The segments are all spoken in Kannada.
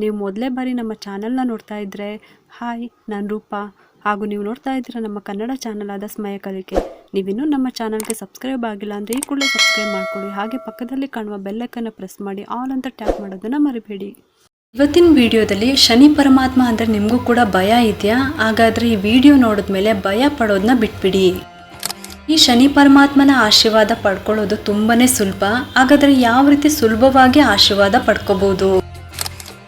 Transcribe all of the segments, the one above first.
ನೀವು ಮೊದಲೇ ಬಾರಿ ನಮ್ಮ ಚಾನಲ್ನ ನೋಡ್ತಾ ಇದ್ದರೆ ಹಾಯ್, ನಾನು ರೂಪಾ. ಹಾಗೂ ನೀವು ನೋಡ್ತಾ ಇದ್ದೀರ ನಮ್ಮ ಕನ್ನಡ ಚಾನಲ್ ಆದ ಸ್ಮಯ ಕಲಿಕೆ. ನೀವಿನ್ನೂ ನಮ್ಮ ಚಾನಲ್ಗೆ ಸಬ್ಸ್ಕ್ರೈಬ್ ಆಗಿಲ್ಲ ಅಂದರೆ ಈ ಕೂಡಲೇ ಸಬ್ಸ್ಕ್ರೈಬ್ ಮಾಡ್ಕೊಳ್ಳಿ. ಹಾಗೆ ಪಕ್ಕದಲ್ಲಿ ಕಾಣುವ ಬೆಲ್ಲೈಕನ್ನು ಪ್ರೆಸ್ ಮಾಡಿ ಆಲ್ ಅಂತ ಟ್ಯಾಪ್ ಮಾಡೋದನ್ನು ಮರಿಬೇಡಿ. ಇವತ್ತಿನ ವಿಡಿಯೋದಲ್ಲಿ ಶನಿ ಪರಮಾತ್ಮ ಅಂದರೆ ನಿಮಗೂ ಕೂಡ ಭಯ ಇದೆಯಾ? ಹಾಗಾದರೆ ಈ ವಿಡಿಯೋ ನೋಡಿದ್ಮೇಲೆ ಭಯ ಪಡೋದನ್ನ ಬಿಟ್ಬಿಡಿ. ಈ ಶನಿ ಪರಮಾತ್ಮನ ಆಶೀರ್ವಾದ ಪಡ್ಕೊಳ್ಳೋದು ತುಂಬಾ ಸುಲಭ. ಹಾಗಾದರೆ ಯಾವ ರೀತಿ ಸುಲಭವಾಗಿ ಆಶೀರ್ವಾದ ಪಡ್ಕೋಬಹುದು?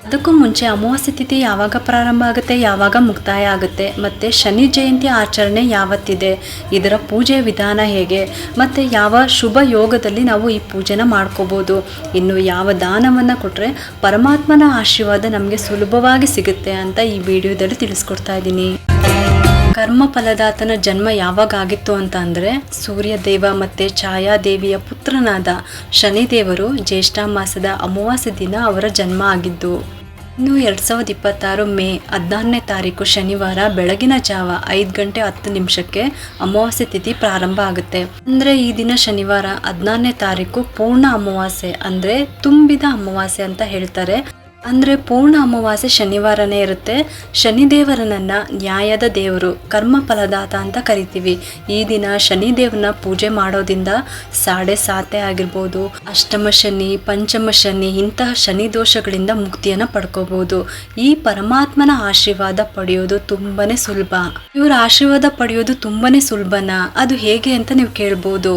ಅದಕ್ಕೂ ಮುಂಚೆ ಅಮಾವಾಸ್ಯೆ ತಿಥಿ ಯಾವಾಗ ಪ್ರಾರಂಭ ಆಗುತ್ತೆ, ಯಾವಾಗ ಮುಕ್ತಾಯ ಆಗುತ್ತೆ, ಮತ್ತು ಶನಿ ಜಯಂತಿ ಆಚರಣೆ ಯಾವತ್ತಿದೆ, ಇದರ ಪೂಜೆ ವಿಧಾನ ಹೇಗೆ, ಮತ್ತು ಯಾವ ಶುಭ ಯೋಗದಲ್ಲಿ ನಾವು ಈ ಪೂಜೆನ ಮಾಡ್ಕೋಬೋದು, ಇನ್ನು ಯಾವ ದಾನವನ್ನು ಕೊಟ್ಟರೆ ಪರಮಾತ್ಮನ ಆಶೀರ್ವಾದ ನಮಗೆ ಸುಲಭವಾಗಿ ಸಿಗುತ್ತೆ ಅಂತ ಈ ವಿಡಿಯೋದಲ್ಲಿ ತಿಳಿಸ್ಕೊಡ್ತಾ ಇದ್ದೀನಿ. ಕರ್ಮ ಫಲದಾತನ ಜನ್ಮ ಯಾವಾಗ ಆಗಿತ್ತು ಅಂತ ಅಂದರೆ ಸೂರ್ಯದೇವ ಮತ್ತು ಛಾಯಾದೇವಿಯ ಪುತ್ರನಾದ ಶನಿದೇವರು ಜ್ಯೇಷ್ಠ ಮಾಸದ ಅಮಾವಾಸ್ಯೆ ದಿನ ಅವರ ಜನ್ಮ ಆಗಿದ್ದು. ಇನ್ನು 2026 ಮೇ 14ನೇ ತಾರೀಕು ಶನಿವಾರ ಬೆಳಗಿನ ಜಾವ 5:10 ಅಮಾವಾಸ್ಯೆ ತಿಥಿ ಪ್ರಾರಂಭ ಆಗುತ್ತೆ. ಅಂದರೆ ಈ ದಿನ ಶನಿವಾರ 14ನೇ ತಾರೀಕು ಪೂರ್ಣ ಅಮಾವಾಸ್ಯೆ ಅಂದರೆ ತುಂಬಿದ ಅಮಾವಾಸ್ಯೆ ಅಂತ ಹೇಳ್ತಾರೆ. ಅಂದರೆ ಪೂರ್ಣ ಅಮಾವಾಸ್ಯೆ ಶನಿವಾರನೇ ಇರುತ್ತೆ. ಶನಿದೇವರನ್ನ ನ್ಯಾಯದ ದೇವರು, ಕರ್ಮ ಫಲದಾತ ಅಂತ ಕರಿತೀವಿ. ಈ ದಿನ ಶನಿದೇವನ ಪೂಜೆ ಮಾಡೋದ್ರಿಂದ ಸಾಡೆ ಆಗಿರ್ಬೋದು, ಅಷ್ಟಮ ಶನಿ, ಪಂಚಮ ಶನಿ ಇಂತಹ ಶನಿ ದೋಷಗಳಿಂದ ಮುಕ್ತಿಯನ್ನು ಪಡ್ಕೋಬಹುದು. ಈ ಪರಮಾತ್ಮನ ಆಶೀರ್ವಾದ ಪಡೆಯೋದು ತುಂಬಾನೇ ಸುಲಭ. ಇವರ ಆಶೀರ್ವಾದ ಪಡೆಯೋದು ತುಂಬಾನೇ ಸುಲಭನಾ? ಅದು ಹೇಗೆ ಅಂತ ನೀವು ಕೇಳ್ಬೋದು.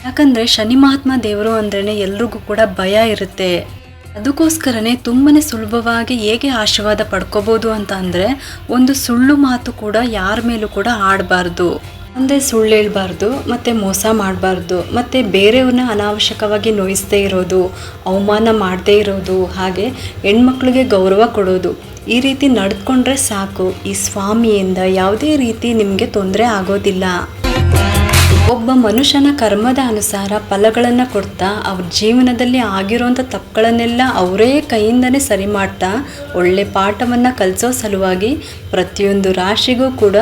ಯಾಕಂದ್ರೆ ಶನಿ ಮಹಾತ್ಮ ದೇವರು ಅಂದ್ರೇನೆ ಎಲ್ರಿಗೂ ಕೂಡ ಭಯ ಇರುತ್ತೆ. ಅದಕ್ಕೋಸ್ಕರನೇ ತುಂಬಾ ಸುಲಭವಾಗಿ ಹೇಗೆ ಆಶೀರ್ವಾದ ಪಡ್ಕೋಬೋದು ಅಂತ ಅಂದರೆ, ಒಂದು ಸುಳ್ಳು ಮಾತು ಕೂಡ ಯಾರ ಮೇಲೂ ಕೂಡ ಆಡಬಾರ್ದು. ಅಂದರೆ ಸುಳ್ಳು ಹೇಳ್ಬಾರ್ದು, ಮತ್ತು ಮೋಸ ಮಾಡಬಾರ್ದು, ಮತ್ತು ಬೇರೆಯವ್ರನ್ನ ಅನಾವಶ್ಯಕವಾಗಿ ನೋಯಿಸದೇ ಇರೋದು, ಅವಮಾನ ಮಾಡದೇ ಇರೋದು, ಹಾಗೆ ಹೆಣ್ಮಕ್ಳಿಗೆ ಗೌರವ ಕೊಡೋದು. ಈ ರೀತಿ ನಡೆದುಕೊಂಡ್ರೆ ಸಾಕು. ಈ ಸ್ವಾಮಿಯಿಂದ ಯಾವುದೇ ರೀತಿ ನಿಮಗೆ ತೊಂದರೆ ಆಗೋದಿಲ್ಲ. ಒಬ್ಬ ಮನುಷ್ಯನ ಕರ್ಮದ ಅನುಸಾರ ಫಲಗಳನ್ನು ಕೊಡ್ತಾ ಅವ್ರ ಜೀವನದಲ್ಲಿ ಆಗಿರೋಂಥ ತಪ್ಪುಗಳನ್ನೆಲ್ಲ ಅವರೇ ಕೈಯಿಂದನೇ ಸರಿ ಮಾಡ್ತಾ ಒಳ್ಳೆ ಪಾಠವನ್ನು ಕಲಿಸೋ ಸಲುವಾಗಿ ಪ್ರತಿಯೊಂದು ರಾಶಿಗೂ ಕೂಡ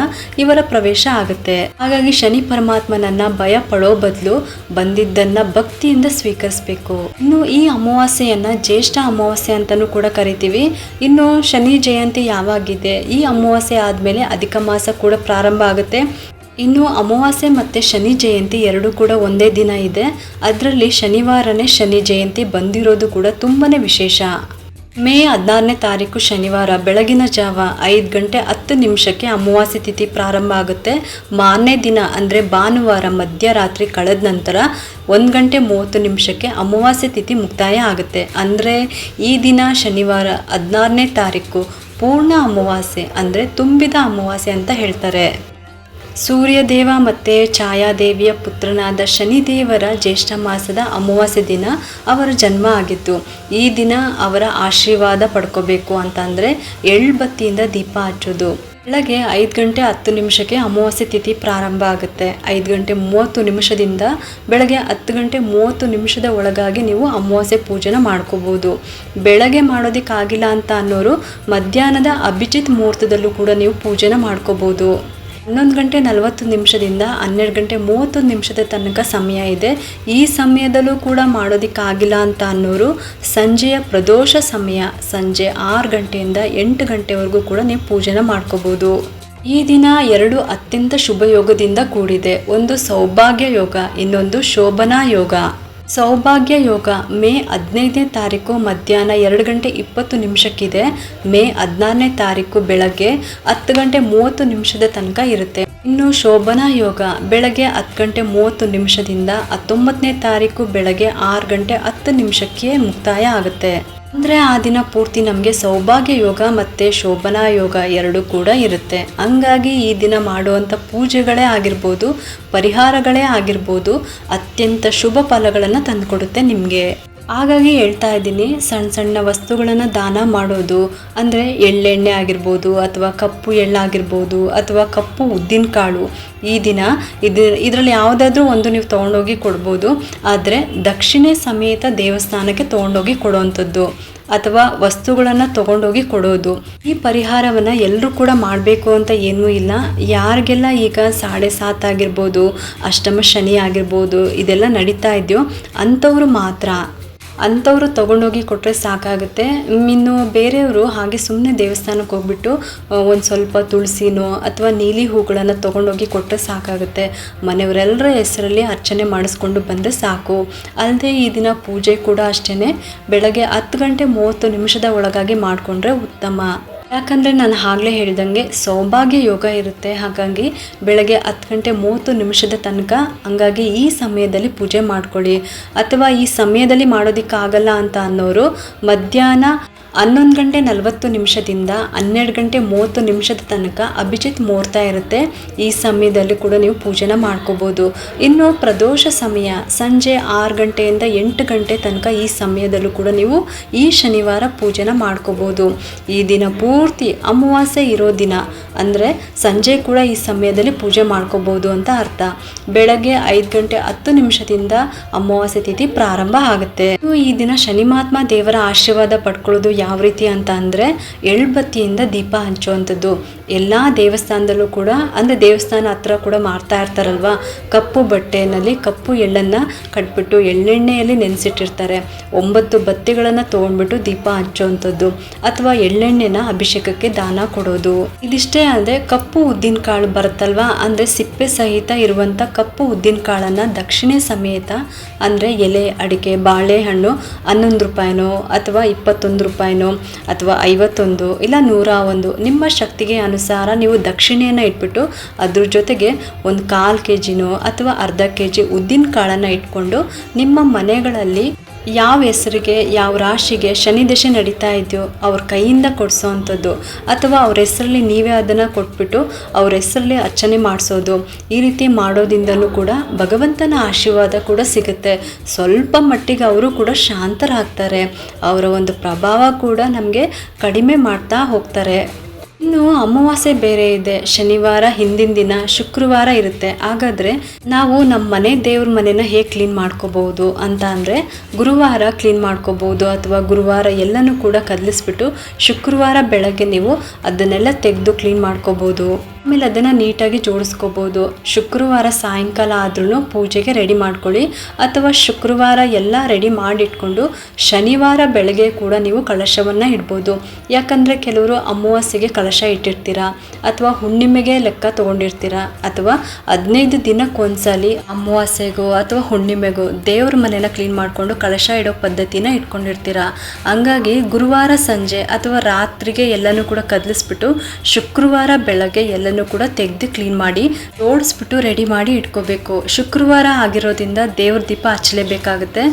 ಇವರ ಪ್ರವೇಶ ಆಗುತ್ತೆ. ಹಾಗಾಗಿ ಶನಿ ಪರಮಾತ್ಮನನ್ನ ಭಯ ಪಡೋ ಬದಲು ಬಂದಿದ್ದನ್ನ ಭಕ್ತಿಯಿಂದ ಸ್ವೀಕರಿಸಬೇಕು. ಇನ್ನು ಈ ಅಮಾವಾಸ್ಯೆಯನ್ನ ಜ್ಯೇಷ್ಠ ಅಮಾವಾಸ್ಯೆ ಅಂತಾನೂ ಕೂಡ ಕರಿತೀವಿ. ಇನ್ನು ಶನಿ ಜಯಂತಿ ಯಾವಾಗಿದೆ, ಈ ಅಮಾವಾಸ್ಯೆ ಆದಮೇಲೆ ಅಧಿಕ ಮಾಸ ಕೂಡ ಪ್ರಾರಂಭ ಆಗುತ್ತೆ. ಇನ್ನು ಅಮಾವಾಸ್ಯೆ ಮತ್ತು ಶನಿ ಜಯಂತಿ ಎರಡೂ ಕೂಡ ಒಂದೇ ದಿನ ಇದೆ. ಅದರಲ್ಲಿ ಶನಿವಾರನೇ ಶನಿ ಜಯಂತಿ ಬಂದಿರೋದು ಕೂಡ ತುಂಬಾ ವಿಶೇಷ. ಮೇ 14ನೇ ತಾರೀಕು ಶನಿವಾರ ಬೆಳಗಿನ ಜಾವ 5:10 ಅಮಾವಾಸ್ಯೆ ತಿಥಿ ಪ್ರಾರಂಭ ಆಗುತ್ತೆ. ಮಾರನೇ ದಿನ ಅಂದರೆ ಭಾನುವಾರ ಮಧ್ಯರಾತ್ರಿ ಕಳೆದ ನಂತರ 1:30 ಅಮಾವಾಸ್ಯೆ ತಿಥಿ ಮುಕ್ತಾಯ ಆಗುತ್ತೆ. ಅಂದರೆ ಈ ದಿನ ಶನಿವಾರ 16ನೇ ತಾರೀಕು ಪೂರ್ಣ ಅಮಾವಾಸ್ಯೆ ಅಂದರೆ ತುಂಬಿದ ಅಮಾವಾಸ್ಯೆ ಅಂತ ಹೇಳ್ತಾರೆ. ಸೂರ್ಯದೇವ ಮತ್ತು ಛಾಯಾದೇವಿಯ ಪುತ್ರನಾದ ಶನಿದೇವರ ಜ್ಯೇಷ್ಠ ಮಾಸದ ಅಮಾವಾಸ್ಯೆ ದಿನ ಅವರ ಜನ್ಮ ಆಗಿತ್ತು. ಈ ದಿನ ಅವರ ಆಶೀರ್ವಾದ ಪಡ್ಕೋಬೇಕು ಅಂತಂದರೆ ಎಳ್ಬತ್ತಿಯಿಂದ ದೀಪ ಹಚ್ಚೋದು. ಬೆಳಗ್ಗೆ 5:10 ಅಮಾವಾಸ್ಯೆ ತಿಥಿ ಪ್ರಾರಂಭ ಆಗುತ್ತೆ. 5:30 ಬೆಳಗ್ಗೆ 10:30 ಒಳಗಾಗಿ ನೀವು ಅಮಾವಾಸ್ಯೆ ಪೂಜೆನ ಮಾಡ್ಕೋಬೋದು. ಬೆಳಗ್ಗೆ ಮಾಡೋದಕ್ಕಾಗಿಲ್ಲ ಅಂತ ಅನ್ನೋರು ಮಧ್ಯಾಹ್ನದ ಅಭಿಜಿತ್ ಮುಹೂರ್ತದಲ್ಲೂ ಕೂಡ ನೀವು ಪೂಜೆನ ಮಾಡ್ಕೋಬೋದು. 11:40 12:31 ತನಕ ಸಮಯ ಇದೆ. ಈ ಸಮಯದಲ್ಲೂ ಕೂಡ ಮಾಡೋದಕ್ಕಾಗಿಲ್ಲ ಅಂತ ಅನ್ನೋರು ಸಂಜೆಯ ಪ್ರದೋಷ ಸಮಯ ಸಂಜೆ 6 ಗಂಟೆಯಿಂದ 8 ಗಂಟೆವರೆಗೂ ಕೂಡ ನೀವು ಪೂಜೆನ ಮಾಡ್ಕೋಬೋದು. ಈ ದಿನ 2 ಅತ್ಯಂತ ಶುಭ ಯೋಗದಿಂದ ಕೂಡಿದೆ. ಒಂದು ಸೌಭಾಗ್ಯ ಯೋಗ, ಇನ್ನೊಂದು ಶೋಭನಾ ಯೋಗ. ಸೌಭಾಗ್ಯ ಯೋಗ ಮೇ 15ನೇ ತಾರೀಕು ಮಧ್ಯಾಹ್ನ 2:20 ಮೇ 16ನೇ ತಾರೀಕು ಬೆಳಗ್ಗೆ 10:30 ತನಕ ಇರುತ್ತೆ. ಇನ್ನು ಶೋಭನಾ ಯೋಗ ಬೆಳಗ್ಗೆ 10:30 19ನೇ ತಾರೀಕು ಬೆಳಗ್ಗೆ 6:10 ಮುಕ್ತಾಯ ಆಗುತ್ತೆ. ಅಂದರೆ ಆ ದಿನ ಪೂರ್ತಿ ನಮಗೆ ಸೌಭಾಗ್ಯ ಯೋಗ ಮತ್ತು ಶೋಭನಾ ಯೋಗ ಎರಡೂ ಕೂಡ ಇರುತ್ತೆ. ಹಂಗಾಗಿ ಈ ದಿನ ಮಾಡುವಂಥ ಪೂಜೆಗಳೇ ಆಗಿರ್ಬೋದು, ಪರಿಹಾರಗಳೇ ಆಗಿರ್ಬೋದು, ಅತ್ಯಂತ ಶುಭ ಫಲಗಳನ್ನು ತಂದುಕೊಡುತ್ತೆ ನಿಮಗೆ. ಹಾಗಾಗಿ ಹೇಳ್ತಾ ಇದ್ದೀನಿ, ಸಣ್ಣ ವಸ್ತುಗಳನ್ನು ದಾನ ಮಾಡೋದು ಅಂದರೆ ಎಳ್ಳೆಣ್ಣೆ ಆಗಿರ್ಬೋದು, ಅಥವಾ ಕಪ್ಪು ಎಳ್ಳಾಗಿರ್ಬೋದು, ಅಥವಾ ಕಪ್ಪು ಉದ್ದಿನ ಕಾಳು. ಈ ದಿನ ಇದರಲ್ಲಿ ಯಾವುದಾದ್ರೂ ಒಂದು ನೀವು ತೊಗೊಂಡೋಗಿ ಕೊಡ್ಬೋದು. ಆದರೆ ದಕ್ಷಿಣೆ ಸಮೇತ ದೇವಸ್ಥಾನಕ್ಕೆ ತೊಗೊಂಡೋಗಿ ಕೊಡೋವಂಥದ್ದು ಅಥವಾ ವಸ್ತುಗಳನ್ನು ತೊಗೊಂಡೋಗಿ ಕೊಡೋದು. ಈ ಪರಿಹಾರವನ್ನು ಎಲ್ಲರೂ ಕೂಡ ಮಾಡಬೇಕು ಅಂತ ಏನೂ ಇಲ್ಲ. ಯಾರಿಗೆಲ್ಲ ಈಗ 7.5 ಆಗಿರ್ಬೋದು, ಅಷ್ಟಮ ಶನಿ ಆಗಿರ್ಬೋದು, ಇದೆಲ್ಲ ನಡೀತಾ ಇದೆಯೋ ಅಂಥವ್ರು ಮಾತ್ರ. ಅಂಥವ್ರು ತೊಗೊಂಡೋಗಿ ಕೊಟ್ಟರೆ ಸಾಕಾಗುತ್ತೆ. ಇನ್ನು ಬೇರೆಯವರು ಹಾಗೆ ಸುಮ್ಮನೆ ದೇವಸ್ಥಾನಕ್ಕೆ ಹೋಗ್ಬಿಟ್ಟು ಒಂದು ಸ್ವಲ್ಪ ತುಳಸಿನೋ ಅಥವಾ ನೀಲಿ ಹೂಗಳನ್ನು ತೊಗೊಂಡೋಗಿ ಕೊಟ್ಟರೆ ಸಾಕಾಗುತ್ತೆ. ಮನೆಯವರೆಲ್ಲರ ಹೆಸರಲ್ಲಿ ಅರ್ಚನೆ ಮಾಡಿಸ್ಕೊಂಡು ಬಂದರೆ ಸಾಕು. ಅಲ್ಲದೆ ಈ ದಿನ ಪೂಜೆ ಕೂಡ ಅಷ್ಟೇ ಬೆಳಗ್ಗೆ 10:30 ಒಳಗಾಗಿ ಮಾಡಿಕೊಂಡ್ರೆ ಉತ್ತಮ. ಯಾಕಂದರೆ ನಾನು ಆಗಲೇ ಹೇಳಿದಂಗೆ ಸೌಭಾಗ್ಯ ಯೋಗ ಇರುತ್ತೆ. ಹಾಗಾಗಿ ಬೆಳಗ್ಗೆ 10:30 ತನಕ, ಹಂಗಾಗಿ ಈ ಸಮಯದಲ್ಲಿ ಪೂಜೆ ಮಾಡ್ಕೊಳ್ಳಿ. ಅಥವಾ ಈ ಸಮಯದಲ್ಲಿ ಮಾಡೋದಕ್ಕಾಗಲ್ಲ ಅಂತ ಅನ್ನೋರು ಮಧ್ಯಾಹ್ನ 11:40 12:30 ತನಕ ಅಭಿಜಿತ್ ಮುಹೂರ್ತ ಇರುತ್ತೆ. ಈ ಸಮಯದಲ್ಲಿ ಕೂಡ ನೀವು ಪೂಜೆನ ಮಾಡ್ಕೋಬೋದು. ಇನ್ನು ಪ್ರದೋಷ ಸಮಯ ಸಂಜೆ 6 ಗಂಟೆಯಿಂದ 8 ಗಂಟೆ ತನಕ, ಈ ಸಮಯದಲ್ಲೂ ಕೂಡ ನೀವು ಈ ಶನಿವಾರ ಪೂಜೆನ ಮಾಡ್ಕೋಬೋದು. ಈ ದಿನ ಪೂರ್ತಿ ಅಮಾವಾಸ್ಯೆ ಇರೋ ದಿನ ಅಂದರೆ ಸಂಜೆ ಕೂಡ ಈ ಸಮಯದಲ್ಲಿ ಪೂಜೆ ಮಾಡ್ಕೋಬೋದು ಅಂತ ಅರ್ಥ. ಬೆಳಗ್ಗೆ 5:10 ಅಮಾವಾಸ್ಯೆ ತಿಥಿ ಪ್ರಾರಂಭ ಆಗುತ್ತೆ. ಈ ದಿನ ಶನಿ ಮಹಾತ್ಮ ದೇವರ ಆಶೀರ್ವಾದ ಪಡ್ಕೊಳ್ಳೋದು ಯಾವ ರೀತಿ ಅಂತ ಅಂದರೆ ಎಳ್ಬತ್ತಿಯಿಂದ ದೀಪ ಹಂಚುವಂಥದ್ದು. ಎಲ್ಲ ದೇವಸ್ಥಾನದಲ್ಲೂ ಕೂಡ, ಅಂದರೆ ದೇವಸ್ಥಾನ ಹತ್ರ ಕೂಡ ಮಾಡ್ತಾ ಇರ್ತಾರಲ್ವ, ಕಪ್ಪು ಬಟ್ಟೆಯಲ್ಲಿ ಕಪ್ಪು ಎಳ್ಳನ್ನು ಕಟ್ಬಿಟ್ಟು ಎಳ್ಳೆಣ್ಣೆಯಲ್ಲಿ ನೆನೆಸಿಟ್ಟಿರ್ತಾರೆ. 9 ಬತ್ತಿಗಳನ್ನು ತೊಗೊಂಡ್ಬಿಟ್ಟು ದೀಪ ಹಂಚುವಂಥದ್ದು ಅಥವಾ ಎಳ್ಳೆಣ್ಣೆನ ಅಭಿಷೇಕಕ್ಕೆ ದಾನ ಕೊಡೋದು. ಇದಿಷ್ಟೇ ಅಲ್ಲದೆ ಕಪ್ಪು ಉದ್ದಿನ ಕಾಳು ಬರುತ್ತಲ್ವ, ಅಂದರೆ ಸಿಪ್ಪೆ ಸಹಿತ ಇರುವಂಥ ಕಪ್ಪು ಉದ್ದಿನ ಕಾಳನ್ನು ದಕ್ಷಿಣೆ ಸಮೇತ, ಅಂದರೆ ಎಲೆ ಅಡಿಕೆ ಬಾಳೆಹಣ್ಣು 11 ರೂಪಾಯಿನೋ ಅಥವಾ 21 ರೂಪಾಯಿನೋ ಅಥವಾ 51 ಇಲ್ಲ 101 ನಿಮ್ಮ ಶಕ್ತಿಗೆ ಅನುಸಾರ ನೀವು ದಕ್ಷಿಣೆಯನ್ನು ಇಟ್ಬಿಟ್ಟು ಅದ್ರ ಜೊತೆಗೆ ಒಂದು 1/4 kg ಅಥವಾ ಅರ್ಧ kg ಉದ್ದಿನ ಕಾಳನ್ನು ಇಟ್ಕೊಂಡು ನಿಮ್ಮ ಮನೆಗಳಲ್ಲಿ ಯಾವ ಹೆಸರಿಗೆ ಯಾವ ರಾಶಿಗೆ ಶನಿ ದಶೆ ನಡೀತಾ ಇದೆಯೋ ಅವ್ರ ಕೈಯಿಂದ ಕೊಡಿಸೋವಂಥದ್ದು, ಅಥವಾ ಅವ್ರ ಹೆಸರಲ್ಲಿ ನೀವೇ ಅದನ್ನು ಕೊಟ್ಬಿಟ್ಟು ಅವ್ರ ಹೆಸರಲ್ಲಿ ಅರ್ಚನೆ ಮಾಡಿಸೋದು. ಈ ರೀತಿ ಮಾಡೋದ್ರಿಂದಲೂ ಕೂಡ ಭಗವಂತನ ಆಶೀರ್ವಾದ ಕೂಡ ಸಿಗುತ್ತೆ. ಸ್ವಲ್ಪ ಮಟ್ಟಿಗೆ ಅವರು ಕೂಡ ಶಾಂತರಾಗ್ತಾರೆ. ಅವರ ಒಂದು ಪ್ರಭಾವ ಕೂಡ ನಮಗೆ ಕಡಿಮೆ ಮಾಡ್ತಾ ಹೋಗ್ತಾರೆ. ಇನ್ನು ಅಮಾವಾಸ್ಯೆ ಬೇರೆ ಇದೆ, ಶನಿವಾರ ಹಿಂದಿನ ದಿನ ಶುಕ್ರವಾರ ಇರುತ್ತೆ. ಹಾಗಾದರೆ ನಾವು ನಮ್ಮ ಮನೆ ದೇವ್ರ ಮನೆನ ಹೇಗೆ ಕ್ಲೀನ್ ಮಾಡ್ಕೋಬಹುದು ಅಂತ ಅಂದರೆ, ಗುರುವಾರ ಕ್ಲೀನ್ ಮಾಡ್ಕೋಬಹುದು ಅಥವಾ ಗುರುವಾರ ಎಲ್ಲನೂ ಕೂಡ ಕದಲಿಸ್ಬಿಟ್ಟು ಶುಕ್ರವಾರ ಬೆಳಗ್ಗೆ ನೀವು ಅದನ್ನೆಲ್ಲ ತೆಗೆದು ಕ್ಲೀನ್ ಮಾಡ್ಕೋಬಹುದು. ಆಮೇಲೆ ಅದನ್ನು ನೀಟಾಗಿ ಜೋಡಿಸ್ಕೋಬೋದು. ಶುಕ್ರವಾರ ಸಾಯಂಕಾಲ ಆದ್ರೂ ಪೂಜೆಗೆ ರೆಡಿ ಮಾಡ್ಕೊಳ್ಳಿ, ಅಥವಾ ಶುಕ್ರವಾರ ಎಲ್ಲ ರೆಡಿ ಮಾಡಿಟ್ಕೊಂಡು ಶನಿವಾರ ಬೆಳಗ್ಗೆ ಕೂಡ ನೀವು ಕಳಶವನ್ನು ಇಡ್ಬೋದು. ಯಾಕಂದರೆ ಕೆಲವರು ಅಮಾವಾಸ್ಯೆಗೆ ಕಳಶ ಇಟ್ಟಿರ್ತೀರಾ, ಅಥವಾ ಹುಣ್ಣಿಮೆಗೆ ಲೆಕ್ಕ ತೊಗೊಂಡಿರ್ತೀರಾ, ಅಥವಾ 15 ದಿನಕ್ಕೊಂದ್ಸಲಿ ಅಮಾವಾಸ್ಯೆಗೋ ಅಥವಾ ಹುಣ್ಣಿಮೆಗೋ ದೇವ್ರ ಮನೆನ ಕ್ಲೀನ್ ಮಾಡಿಕೊಂಡು ಕಳಶ ಇಡೋ ಪದ್ಧತಿನ ಇಟ್ಕೊಂಡಿರ್ತೀರಾ. ಹಂಗಾಗಿ ಗುರುವಾರ ಸಂಜೆ ಅಥವಾ ರಾತ್ರಿಗೆ ಎಲ್ಲನೂ ಕೂಡ ಕದಲಿಸ್ಬಿಟ್ಟು ಶುಕ್ರವಾರ ಬೆಳಗ್ಗೆ ಎಲ್ಲ ಕೂಡ ತೆಗೆದು ಕ್ಲೀನ್ ಮಾಡಿ ಜೋಡಿಸ್ಬಿಟ್ಟು ರೆಡಿ ಮಾಡಿ ಇಟ್ಕೋಬೇಕು. ಶುಕ್ರವಾರ ಆಗಿರೋದ್ರಿಂದ ದೇವ್ರ ದೀಪ ಹಚ್ಚಲೇಬೇಕಾಗುತ್ತೆ.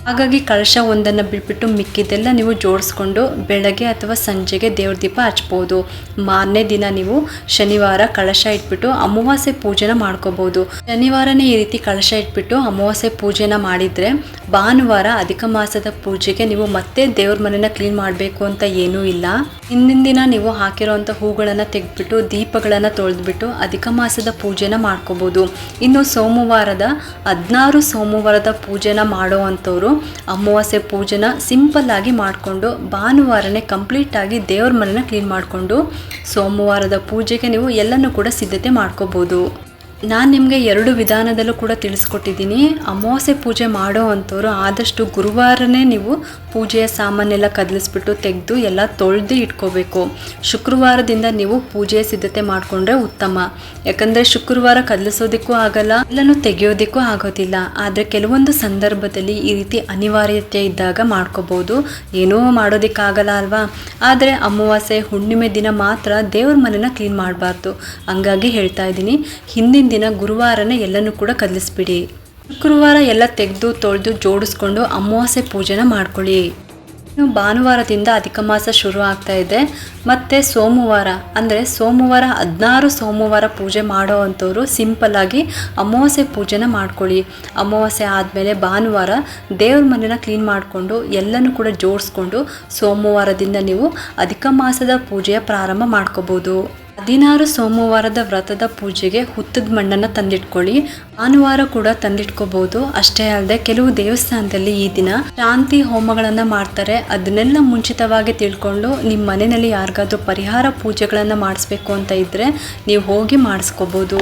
ಹಾಗಾಗಿ ಕಳಶ ಒಂದನ್ನು ಬಿಟ್ಬಿಟ್ಟು ಮಿಕ್ಕಿದ್ದೆಲ್ಲ ನೀವು ಜೋಡಿಸ್ಕೊಂಡು ಬೆಳಗ್ಗೆ ಅಥವಾ ಸಂಜೆಗೆ ದೇವ್ರ ದೀಪ ಹಚ್ಬೋದು. ಮಾರನೇ ದಿನ ನೀವು ಶನಿವಾರ ಕಳಶ ಇಟ್ಬಿಟ್ಟು ಅಮಾವಾಸ್ಯೆ ಪೂಜೆನ ಮಾಡ್ಕೋಬೋದು. ಶನಿವಾರನೇ ಈ ರೀತಿ ಕಳಶ ಇಟ್ಬಿಟ್ಟು ಅಮಾವಾಸ್ಯೆ ಪೂಜೆನ ಮಾಡಿದರೆ ಭಾನುವಾರ ಅಧಿಕ ಮಾಸದ ಪೂಜೆಗೆ ನೀವು ಮತ್ತೆ ದೇವ್ರ ಮನೆನ ಕ್ಲೀನ್ ಮಾಡಬೇಕು ಅಂತ ಏನೂ ಇಲ್ಲ. ಹಿಂದಿನ ದಿನ ನೀವು ಹಾಕಿರೋಂಥ ಹೂಗಳನ್ನು ತೆಗೆದ್ಬಿಟ್ಟು ದೀಪಗಳನ್ನು ತೊಳೆದ್ಬಿಟ್ಟು ಅಧಿಕ ಮಾಸದ ಪೂಜೆನ ಮಾಡ್ಕೋಬೋದು. ಇನ್ನು ಸೋಮವಾರದ 16 ಸೋಮವಾರದ ಪೂಜೆನ ಮಾಡೋ ಅಂಥವ್ರು ಅಮಾವಾಸ್ಯೆ ಪೂಜೆನ ಸಿಂಪಲ್ ಆಗಿ ಮಾಡಿಕೊಂಡು ಭಾನುವಾರನೇ ಕಂಪ್ಲೀಟ್ ಆಗಿ ದೇವ್ರ ಮನೆನ ಕ್ಲೀನ್ ಮಾಡಿಕೊಂಡು ಸೋಮವಾರದ ಪೂಜೆಗೆ ನೀವು ಎಲ್ಲನೂ ಕೂಡ ಸಿದ್ಧತೆ ಮಾಡ್ಕೋಬೋದು. ನಾನು ನಿಮಗೆ 2 ವಿಧಾನದಲ್ಲೂ ಕೂಡ ತಿಳಿಸ್ಕೊಟ್ಟಿದ್ದೀನಿ. ಅಮಾವಾಸ್ಯೆ ಪೂಜೆ ಮಾಡೋ ಅಂಥವ್ರು ಆದಷ್ಟು ಗುರುವಾರನೇ ನೀವು ಪೂಜೆಯ ಸಾಮಾನೆಲ್ಲ ಕದಲಿಸ್ಬಿಟ್ಟು ತೆಗೆದು ಎಲ್ಲ ತೊಳೆದು ಇಟ್ಕೋಬೇಕು. ಶುಕ್ರವಾರದಿಂದ ನೀವು ಪೂಜೆಯ ಸಿದ್ಧತೆ ಮಾಡಿಕೊಂಡ್ರೆ ಉತ್ತಮ. ಯಾಕಂದರೆ ಶುಕ್ರವಾರ ಕದಲಿಸೋದಕ್ಕೂ ಆಗಲ್ಲ, ಎಲ್ಲನೂ ತೆಗೆಯೋದಕ್ಕೂ ಆಗೋದಿಲ್ಲ. ಆದರೆ ಕೆಲವೊಂದು ಸಂದರ್ಭದಲ್ಲಿ ಈ ರೀತಿ ಅನಿವಾರ್ಯತೆ ಇದ್ದಾಗ ಮಾಡ್ಕೋಬೋದು. ಏನೋ ಮಾಡೋದಕ್ಕಾಗಲ್ಲ ಅಲ್ವಾ. ಆದರೆ ಅಮಾವಾಸ್ಯೆ ಹುಣ್ಣಿಮೆ ದಿನ ಮಾತ್ರ ದೇವ್ರ ಮನೆನ ಕ್ಲೀನ್ ಮಾಡಬಾರ್ದು. ಹಂಗಾಗಿ ಹೇಳ್ತಾ ಇದ್ದೀನಿ, ಹಿಂದಿನ ದಿನ ಗುರುವಾರನೇ ಎಲ್ಲನೂ ಕೂಡ ಕದಲಿಸ್ಬಿಡಿ. ಶುಕ್ರವಾರ ಎಲ್ಲ ತೆಗೆದು ತೊಳೆದು ಜೋಡಿಸ್ಕೊಂಡು ಅಮಾವಾಸ್ಯೆ ಪೂಜೆನ ಮಾಡ್ಕೊಳ್ಳಿ. ಇನ್ನು ಭಾನುವಾರದಿಂದ ಅಧಿಕ ಮಾಸ ಶುರು ಆಗ್ತಾ ಇದೆ. ಮತ್ತು ಸೋಮವಾರ ಅಂದರೆ ಸೋಮವಾರ 16 ಸೋಮವಾರ ಪೂಜೆ ಮಾಡೋ ಅಂಥವ್ರು ಸಿಂಪಲ್ಲಾಗಿ ಅಮಾವಾಸ್ಯೆ ಪೂಜೆನ ಮಾಡ್ಕೊಳ್ಳಿ. ಅಮಾವಾಸ್ಯೆ ಆದಮೇಲೆ ಭಾನುವಾರ ದೇವ್ರ ಮನೆನ ಕ್ಲೀನ್ ಮಾಡಿಕೊಂಡು ಎಲ್ಲನೂ ಕೂಡ ಜೋಡಿಸ್ಕೊಂಡು ಸೋಮವಾರದಿಂದ ನೀವು ಅಧಿಕ ಮಾಸದ ಪೂಜೆಯ ಪ್ರಾರಂಭ ಮಾಡ್ಕೋಬೋದು. 16 ಸೋಮವಾರದ ವ್ರತದ ಪೂಜೆಗೆ ಹುತ್ತದ ಮಣ್ಣನ್ನು ತಂದಿಟ್ಕೊಳ್ಳಿ. ಭಾನುವಾರ ಕೂಡ ತಂದಿಟ್ಕೋಬಹುದು. ಅಷ್ಟೇ ಅಲ್ಲದೆ ಕೆಲವು ದೇವಸ್ಥಾನದಲ್ಲಿ ಈ ದಿನ ಶಾಂತಿ ಹೋಮಗಳನ್ನು ಮಾಡ್ತಾರೆ. ಅದನ್ನೆಲ್ಲ ಮುಂಚಿತವಾಗಿ ತಿಳ್ಕೊಂಡು ನಿಮ್ಮ ಮನೆಯಲ್ಲಿ ಯಾರಿಗಾದ್ರೂ ಪರಿಹಾರ ಪೂಜೆಗಳನ್ನು ಮಾಡಿಸ್ಬೇಕು ಅಂತ ಇದ್ದರೆ ನೀವು ಹೋಗಿ ಮಾಡಿಸ್ಕೋಬೋದು.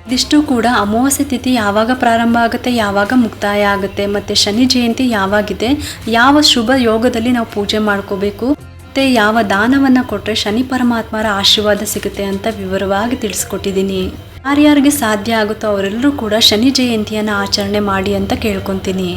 ಇದಿಷ್ಟು ಕೂಡ ಅಮಾವಾಸ್ಯೆ ತಿಥಿ ಯಾವಾಗ ಪ್ರಾರಂಭ ಆಗುತ್ತೆ, ಯಾವಾಗ ಮುಕ್ತಾಯ ಆಗುತ್ತೆ, ಮತ್ತು ಶನಿ ಜಯಂತಿ ಯಾವಾಗಿದೆ, ಯಾವ ಶುಭ ಯೋಗದಲ್ಲಿ ನಾವು ಪೂಜೆ ಮಾಡ್ಕೋಬೇಕು, ಮತ್ತು ಯಾವ ದಾನವನ್ನು ಕೊಟ್ಟರೆ ಶನಿ ಪರಮಾತ್ಮರ ಆಶೀರ್ವಾದ ಸಿಗುತ್ತೆ ಅಂತ ವಿವರವಾಗಿ ತಿಳಿಸ್ಕೊಟ್ಟಿದ್ದೀನಿ. ಯಾರ್ಯಾರಿಗೆ ಸಾಧ್ಯ ಆಗುತ್ತೋ ಅವರೆಲ್ಲರೂ ಕೂಡ ಶನಿ ಜಯಂತಿಯನ್ನು ಆಚರಣೆ ಮಾಡಿ ಅಂತ ಕೇಳ್ಕೊತೀನಿ.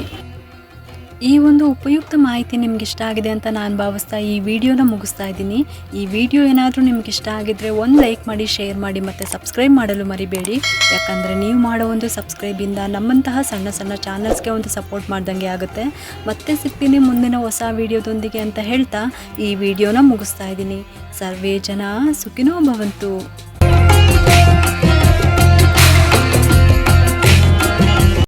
ಈ ಒಂದು ಉಪಯುಕ್ತ ಮಾಹಿತಿ ನಿಮ್ಗೆ ಇಷ್ಟ ಆಗಿದೆ ಅಂತ ನಾನು ಭಾವಿಸ್ತಾ ಈ ವಿಡಿಯೋನ ಮುಗಿಸ್ತಾ ಇದ್ದೀನಿ. ಈ ವಿಡಿಯೋ ಏನಾದರೂ ನಿಮ್ಗೆ ಇಷ್ಟ ಆಗಿದ್ರೆ ಒಂದು ಲೈಕ್ ಮಾಡಿ, ಶೇರ್ ಮಾಡಿ ಮತ್ತು ಸಬ್ಸ್ಕ್ರೈಬ್ ಮಾಡಲು ಮರಿಬೇಡಿ. ಯಾಕಂದರೆ ನೀವು ಮಾಡೋ ಒಂದು ಸಬ್ಸ್ಕ್ರೈಬಿಂದ ನಮ್ಮಂತಹ ಸಣ್ಣ ಸಣ್ಣ ಚಾನಲ್ಸ್ಗೆ ಒಂದು ಸಪೋರ್ಟ್ ಮಾಡ್ದಂಗೆ ಆಗುತ್ತೆ. ಮತ್ತೆ ಸಿಗ್ತೀನಿ ಮುಂದಿನ ಹೊಸ ವಿಡಿಯೋದೊಂದಿಗೆ ಅಂತ ಹೇಳ್ತಾ ಈ ವಿಡಿಯೋನ ಮುಗಿಸ್ತಾ ಇದ್ದೀನಿ. ಸರ್ವೇ ಜನ ಸುಖಿನೋ ಭವಂತು.